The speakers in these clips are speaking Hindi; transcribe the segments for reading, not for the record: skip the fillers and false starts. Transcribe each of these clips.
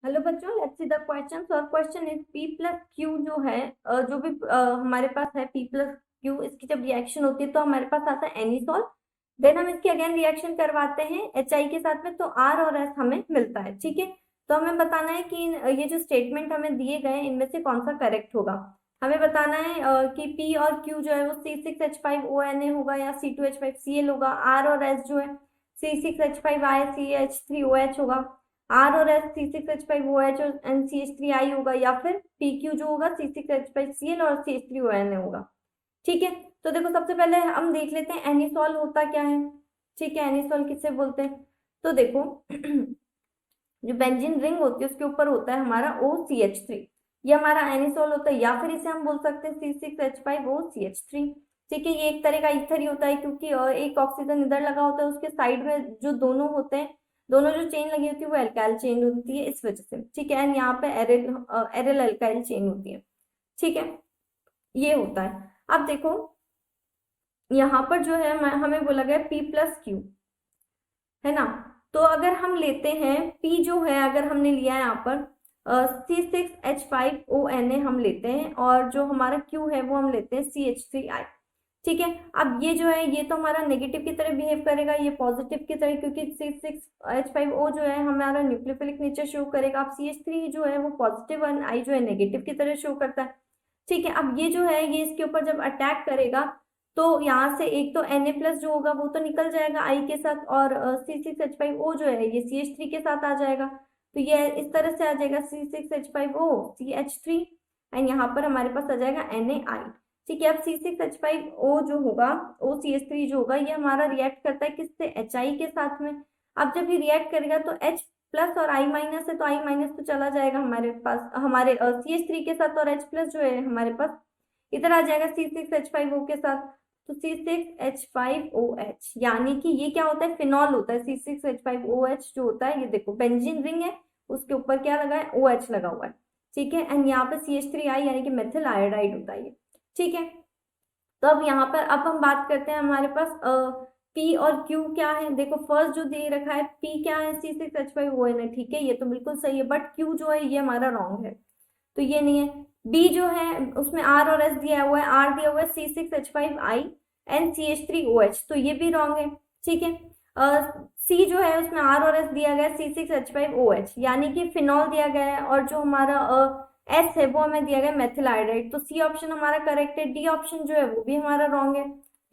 हेलो बच्चों, लेट्स सी द क्वेश्चन। और question is P plus Q जो है जो भी हमारे पास है पी प्लस क्यू, इसकी जब रिएक्शन होती है तो हमारे पास आता है एनिसोल। देन हम इसकी अगेन रिएक्शन करवाते हैं एच आई के साथ में, तो आर और एस हमें मिलता है। ठीक है, तो हमें बताना है कि ये जो स्टेटमेंट हमें दिए गए हैं इनमें से कौन सा करेक्ट होगा। हमें बताना है कि पी और क्यू जो है वो C6H5ONa होगा या C2H5Cl होगा। आर और एस जो है C6H5I CH3OH होगा। आर और एस C6H5OH और NCH3I होगा, या फिर PQ जो होगा C6H5Cl और CH3ONa होगा। ठीक है, तो देखो सबसे पहले हम देख लेते हैं एनिसोल होता क्या है। ठीक है, एनिसोल किसे बोलते हैं, तो देखो जो बेंजीन रिंग होती है उसके ऊपर होता है हमारा OCH3, ये हमारा एनिसोल होता है, या फिर इसे हम बोल सकते हैं C6H5OCH3। ठीक है, ये एक तरह का ईथर ही होता है, क्योंकि एक ऑक्सीजन इधर लगा होता है, उसके साइड में जो दोनों होते हैं, दोनों जो चेन लगी होती है वो एल्काइल चेन होती है, इस वजह से। ठीक है, एंड यहाँ पे एरिल एरिल एल्काइल चेन होती है। ठीक है, ये होता है। अब देखो यहाँ पर जो है हमें बोला गया P प्लस क्यू, है ना। तो अगर हम लेते हैं P जो है, अगर हमने लिया है यहाँ पर C6H5ONa हम लेते हैं, और जो हमारा Q है वो हम लेते हैं CH3I। ठीक है, अब ये जो है ये तो हमारा नेगेटिव की तरह बिहेव करेगा, ये पॉजिटिव की तरह, क्योंकि C6H5O जो है हमारा न्यूक्लियोफिलिक नेचर शो करेगा। अब CH3 जो है वो पॉजिटिव और I जो है नेगेटिव की तरह शो करता है। ठीक है, अब ये जो है ये इसके ऊपर जब अटैक करेगा तो यहाँ से एक तो Na प्लस जो होगा वो तो निकल जाएगा आई के साथ, और C6H5O जो है ये CH3 के साथ आ जाएगा। तो ये इस तरह से आ जाएगा C6H5O CH3, एंड यहाँ पर हमारे पास आ जाएगा NaI। ठीक है, अब C6H5O जो होगा OCH3 जो होगा ये हमारा रिएक्ट करता है किससे, HI के साथ में। अब जब ये रिएक्ट करेगा तो H प्लस और I माइनस है, तो I माइनस तो चला जाएगा हमारे पास, हमारे CH3 के साथ, और H प्लस जो है हमारे पास इधर आ जाएगा C6H5O के साथ। तो C6H5OH, यानी कि ये क्या होता है, फिनॉल होता है। C6H5OH जो होता है, ये देखो बेंजीन रिंग है, उसके ऊपर क्या लगा है, OH लगा हुआ है। ठीक है, एंड यहाँ पे CH3I यानी कि मेथिल आयोडाइड होता है ये। ठीक है, तो अब यहाँ पर अब हम बात करते हैं हमारे पास P और Q क्या है। देखो फर्स्ट जो दे रखा है P क्या है, C6H5ONa। ठीक है, ये तो बिल्कुल सही है, बट Q जो है ये हमारा रॉन्ग है, तो ये नहीं है। बी जो है उसमें आर और एस दिया हुआ है, आर दिया हुआ है C6H5I एंड CH3OH, तो ये भी रॉन्ग है। ठीक है, सी जो है उसमें आर और एस दिया गया है C6H5OH, यानी कि फिनॉल दिया गया है, और जो हमारा एस है वो हमें दिया गया मेथिल आयोडाइड, तो सी ऑप्शन हमारा करेक्ट है। डी ऑप्शन जो है वो भी हमारा रॉन्ग है,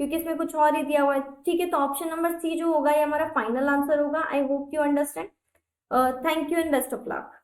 क्योंकि इसमें कुछ और ही दिया हुआ है। ठीक है, तो ऑप्शन नंबर सी जो होगा ये हमारा फाइनल आंसर होगा। I hope you understand. Thank you and best of luck.